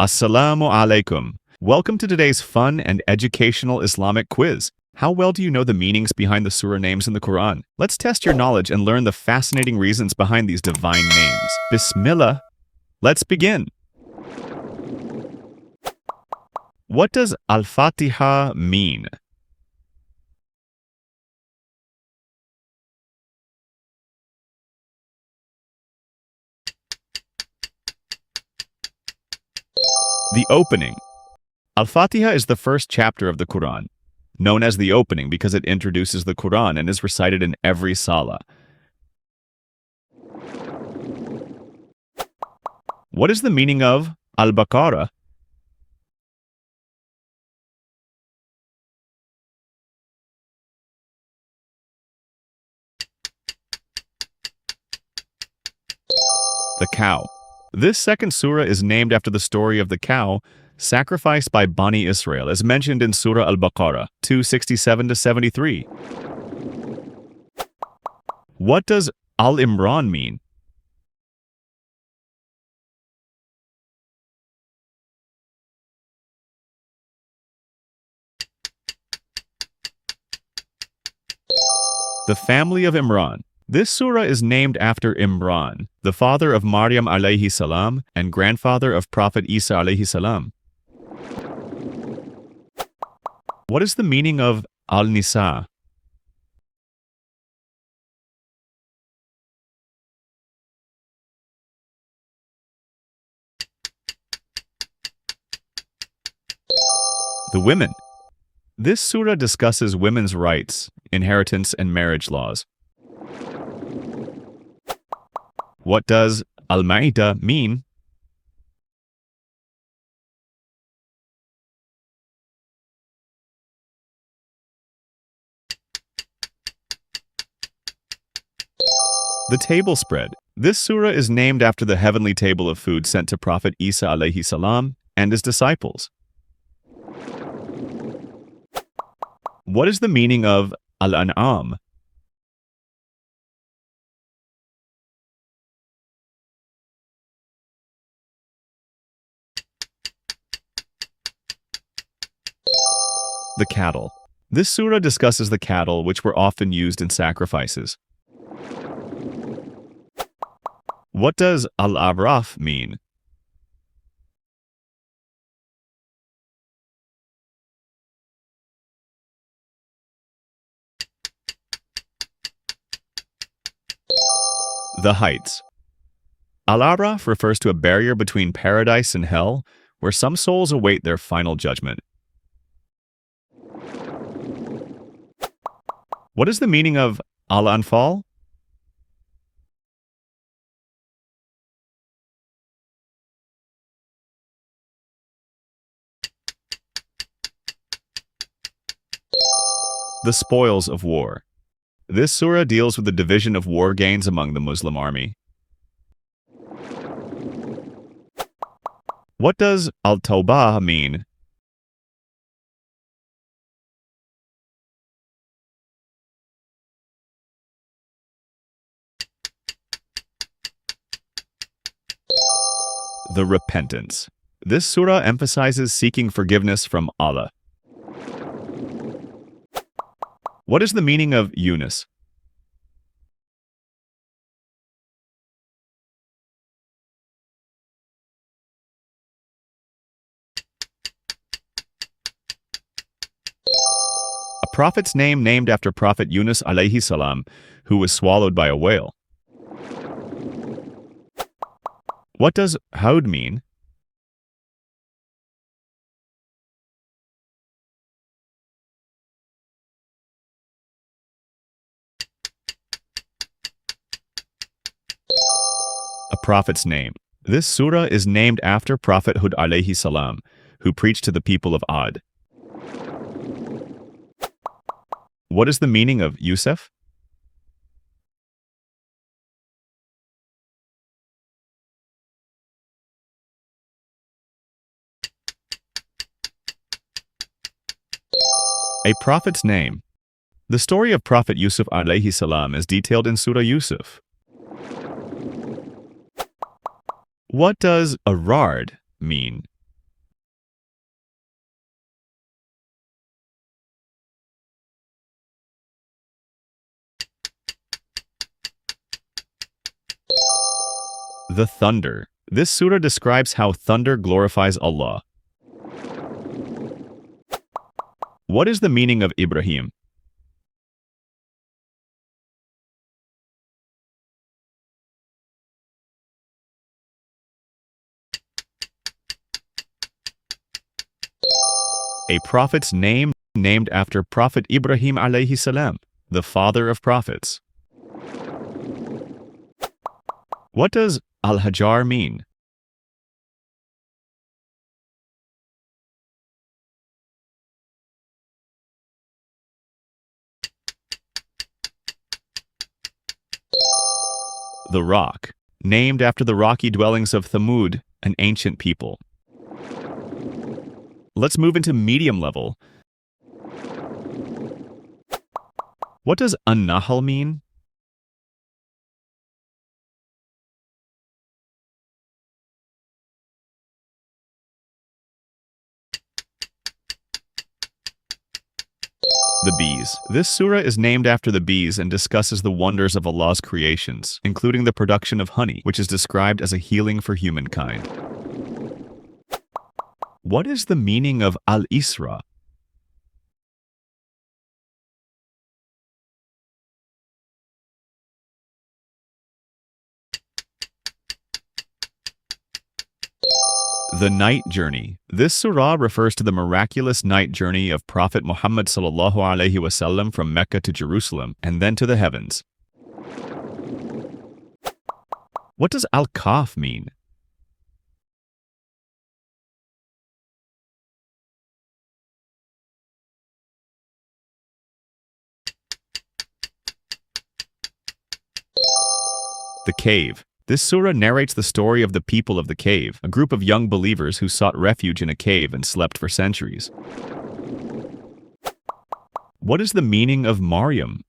Assalamu alaikum. Welcome to today's fun and educational Islamic quiz. How well do you know the meanings behind the surah names in the Quran? Let's test your knowledge and learn the fascinating reasons behind these divine names. Bismillah. Let's begin. What does Al-Fatiha mean? The opening. Al-Fatiha is the first chapter of the Quran, known as the opening because it introduces the Quran and is recited in every salah. What is the meaning of Al-Baqarah? The cow. This second surah is named after the story of the cow sacrificed by Bani Israel, as mentioned in Surah Al-Baqarah 267-73. What does Al-Imran mean? The family of Imran. This surah is named after Imran, the father of Maryam alayhi salam and grandfather of Prophet Isa alayhi salam. What is the meaning of Al-Nisa? The women. This surah discusses women's rights, inheritance, and marriage laws. What does Al-Ma'idah mean? The table spread. This surah is named after the heavenly table of food sent to Prophet Isa alayhi salam and his disciples. What is the meaning of Al-An'am? The cattle. This surah discusses the cattle, which were often used in sacrifices. What does Al-Araf mean? The heights. Al-Araf refers to a barrier between paradise and hell, where some souls await their final judgment. What is the meaning of Al-Anfal? The spoils of war. This surah deals with the division of war gains among the Muslim army. What does Al-Tawbah mean? The repentance. This surah emphasizes seeking forgiveness from Allah. What is the meaning of Yunus? A prophet's name named after Prophet Yunus alayhi salam, who was swallowed by a whale. What does Hud mean? A prophet's name. This surah is named after Prophet Hud alayhi salam, who preached to the people of Ad. What is the meaning of Yusuf? A prophet's name. The story of Prophet Yusuf alayhi salam is detailed in Surah Yusuf. What does Arard mean? The thunder. This surah describes how thunder glorifies Allah. What is the meaning of Ibrahim? A prophet's name named after Prophet Ibrahim alayhi salam, the father of prophets. What does Al-Hajar mean? The rock, named after the rocky dwellings of Thamud, an ancient people. Let's move into medium level. What does An-Nahl mean? The bees. This surah is named after the bees and discusses the wonders of Allah's creations, including the production of honey, which is described as a healing for humankind. What is the meaning of Al-Isra? The night journey. This surah refers to the miraculous night journey of Prophet Muhammad ﷺ from Mecca to Jerusalem and then to the heavens. What does Al-Kahf mean? The cave. This surah narrates the story of the people of the cave, a group of young believers who sought refuge in a cave and slept for centuries. What is the meaning of Maryam?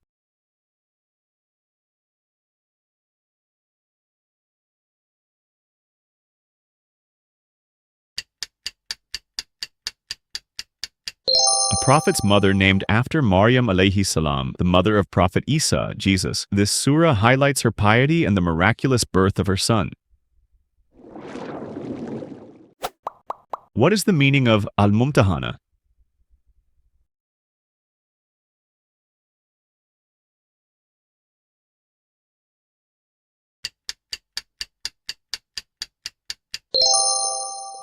A prophet's mother named after Maryam alayhi salam, the mother of Prophet Isa, Jesus. This surah highlights her piety and the miraculous birth of her son. What is the meaning of Al-Mumtahana?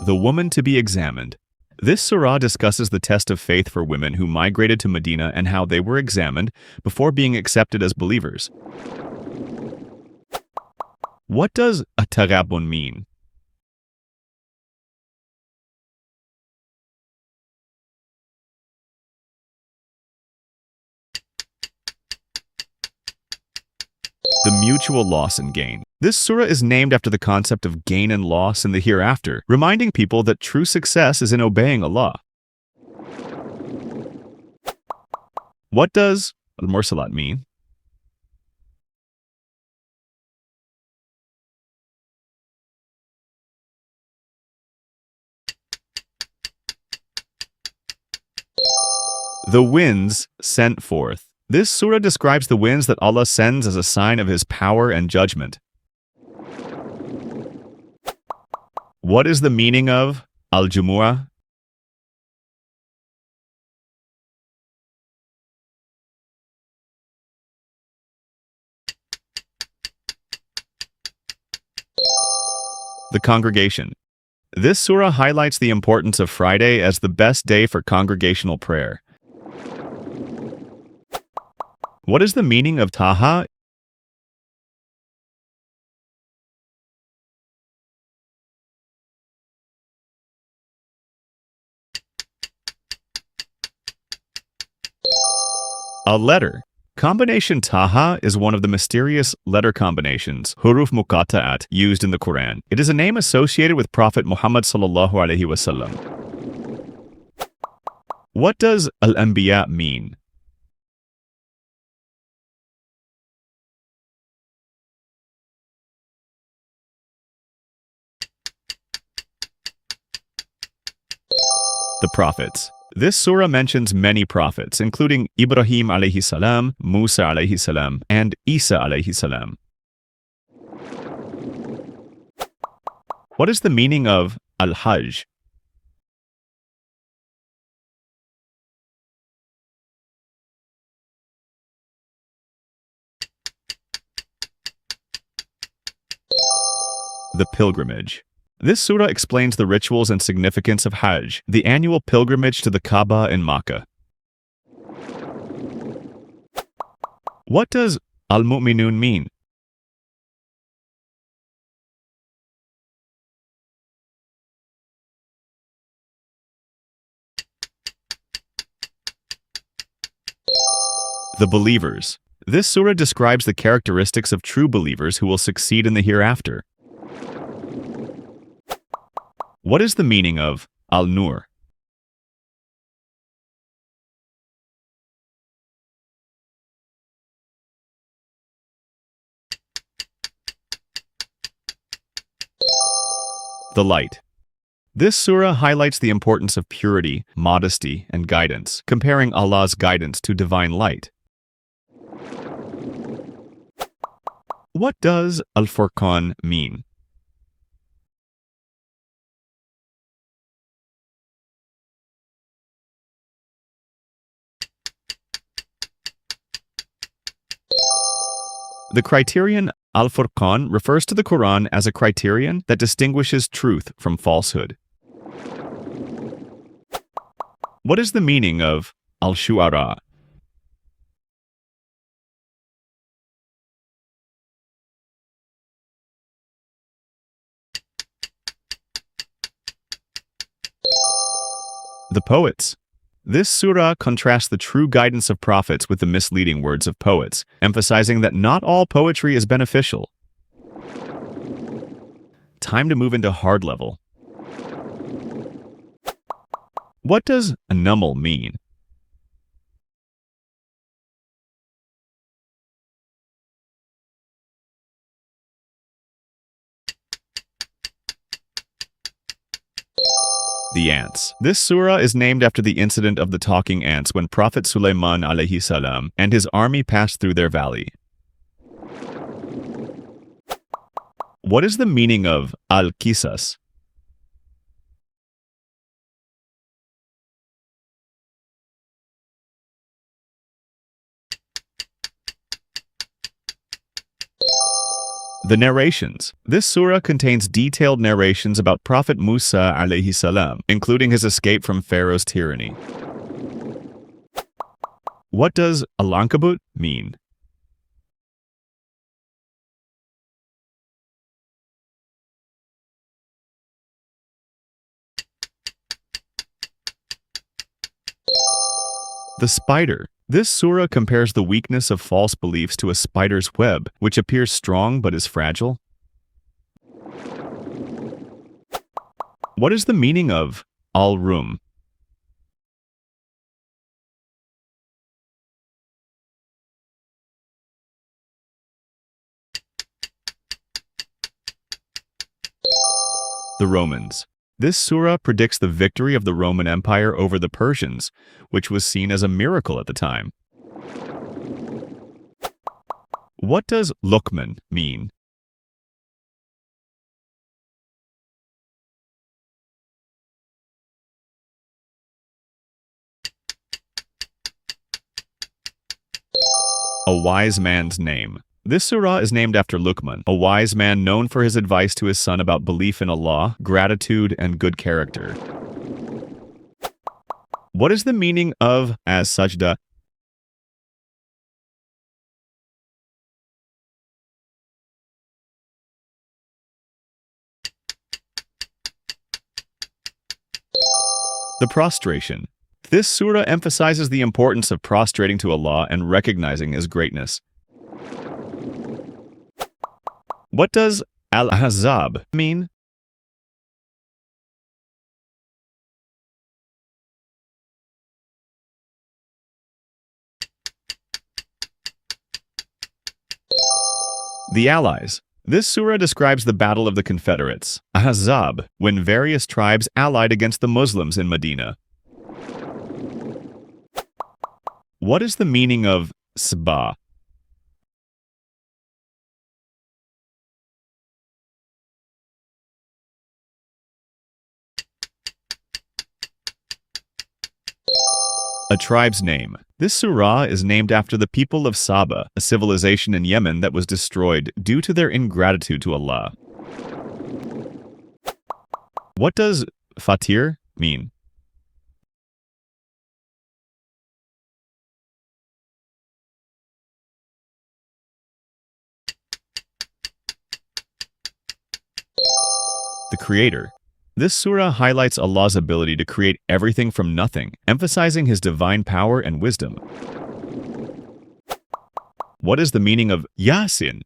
The woman to be examined. This surah discusses the test of faith for women who migrated to Medina and how they were examined before being accepted as believers. What does at-taghabun mean? The mutual loss and gain. This surah is named after the concept of gain and loss in the hereafter, reminding people that true success is in obeying Allah. What does Al-Mursalat mean? The winds sent forth. This surah describes the winds that Allah sends as a sign of His power and judgment. What is the meaning of Al-Jumu'ah? The congregation. This surah highlights the importance of Friday as the best day for congregational prayer. What is the meaning of Taha? A letter. Combination Taha is one of the mysterious letter combinations, huruf muqatta'at, used in the Quran. It is a name associated with Prophet Muhammad ﷺ. What does Al-Anbiya mean? The prophets. This surah mentions many prophets, including Ibrahim alayhi salam, Musa alayhi salam, and Isa alayhi salam. What is the meaning of al-Hajj? The pilgrimage. This surah explains the rituals and significance of Hajj, the annual pilgrimage to the Kaaba in Makkah. What does al-Mu'minun mean? The believers. This surah describes the characteristics of true believers who will succeed in the hereafter. What is the meaning of al-Nur? The light. This surah highlights the importance of purity, modesty, and guidance, comparing Allah's guidance to divine light. What does al-Furqan mean? The criterion al-Furqan refers to the Quran as a criterion that distinguishes truth from falsehood. What is the meaning of al-Shu'ara? The poets. This surah contrasts the true guidance of prophets with the misleading words of poets, emphasizing that not all poetry is beneficial. Time to move into hard level. What does an-Naml mean? The ants. This surah is named after the incident of the talking ants when Prophet Sulaiman alayhi salam and his army passed through their valley. What is the meaning of al-Qisas? The narrations. This surah contains detailed narrations about Prophet Musa alayhi salam, including his escape from Pharaoh's tyranny. What does al-Ankabut mean? The spider. This surah compares the weakness of false beliefs to a spider's web, which appears strong but is fragile. What is the meaning of al-Rum? The Romans. This surah predicts the victory of the Roman Empire over the Persians, which was seen as a miracle at the time. What does Luqman mean? A wise man's name. This surah is named after Luqman, a wise man known for his advice to his son about belief in Allah, gratitude, and good character. What is the meaning of as-Sajda? The prostration. This surah emphasizes the importance of prostrating to Allah and recognizing His greatness. What does al-Ahzab mean? The allies. This surah describes the Battle of the Confederates, Ahzab, when various tribes allied against the Muslims in Medina. What is the meaning of Sba? A tribe's name. This surah is named after the people of Saba, a civilization in Yemen that was destroyed due to their ingratitude to Allah. What does fatir mean? The Creator. This surah highlights Allah's ability to create everything from nothing, emphasizing His divine power and wisdom. What is the meaning of Yasin?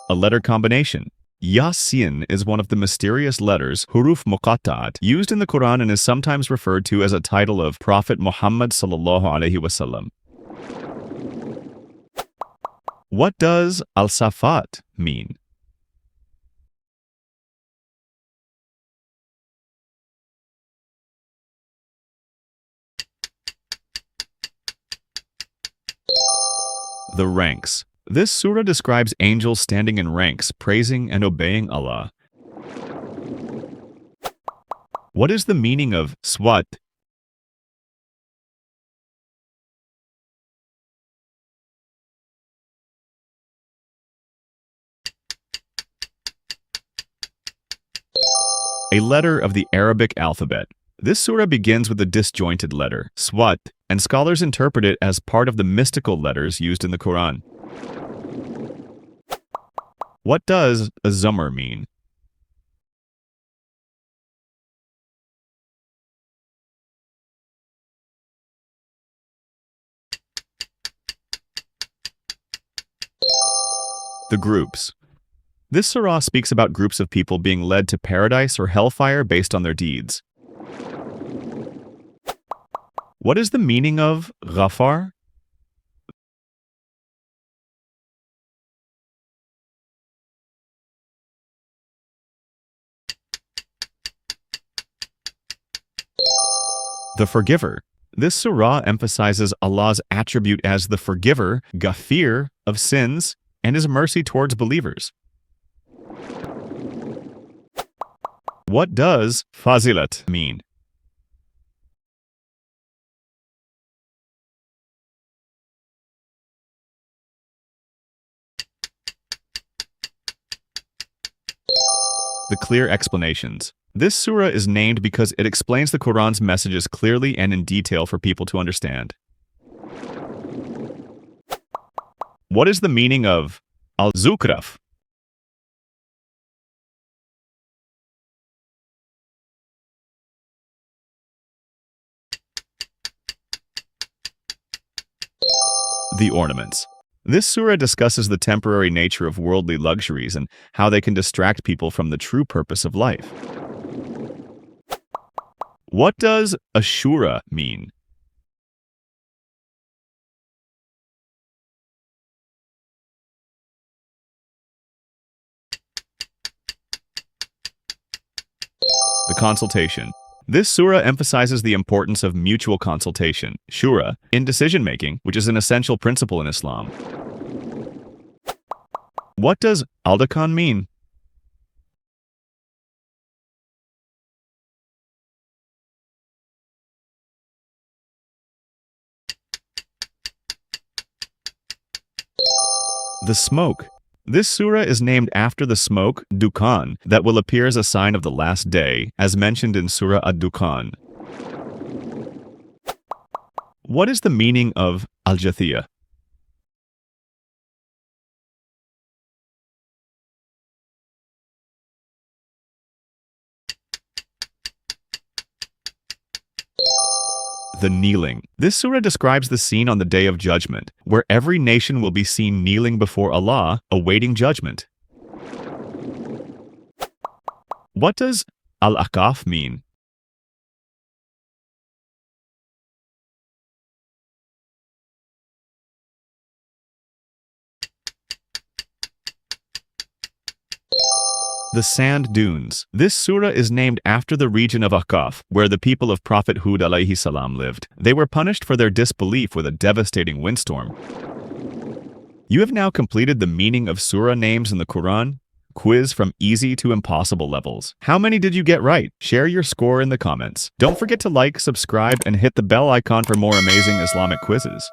A letter combination. Yasin is one of the mysterious letters, huruf muqatta'at, used in the Quran and is sometimes referred to as a title of Prophet Muhammad sallallahu alaihi wasallam. What does al-Safat mean? The ranks. This surah describes angels standing in ranks, praising and obeying Allah. What is the meaning of swat? A letter of the Arabic alphabet. This surah begins with a disjointed letter, swat, and scholars interpret it as part of the mystical letters used in the Quran. What does a zumar mean? The groups. This surah speaks about groups of people being led to paradise or hellfire based on their deeds. What is the meaning of Ghafar? The Forgiver. This surah emphasizes Allah's attribute as the Forgiver, Ghafir, of sins, and His mercy towards believers. What does fazilat mean? The clear explanations. This surah is named because it explains the Quran's messages clearly and in detail for people to understand. What is the meaning of al-Zukhruf? The ornaments. This surah discusses the temporary nature of worldly luxuries and how they can distract people from the true purpose of life. What does Ashura mean? The consultation. This surah emphasizes the importance of mutual consultation, shura, in decision-making, which is an essential principle in Islam. What does Aldakan mean? The smoke. This surah is named after the smoke, Dukhan, that will appear as a sign of the last day, as mentioned in Surah Ad-Dukhan. What is the meaning of Al-Jathiyah? The kneeling. This surah describes the scene on the Day of Judgment, where every nation will be seen kneeling before Allah, awaiting judgment. What does Al-Aqaf mean? The sand dunes. This surah is named after the region of Aqaf, where the people of Prophet Hud alayhi salam lived. They were punished for their disbelief with a devastating windstorm. You have now completed the meaning of surah names in the Quran quiz from easy to impossible levels. How many did you get right? Share your score in the comments. Don't forget to like, subscribe, and hit the bell icon for more amazing Islamic quizzes.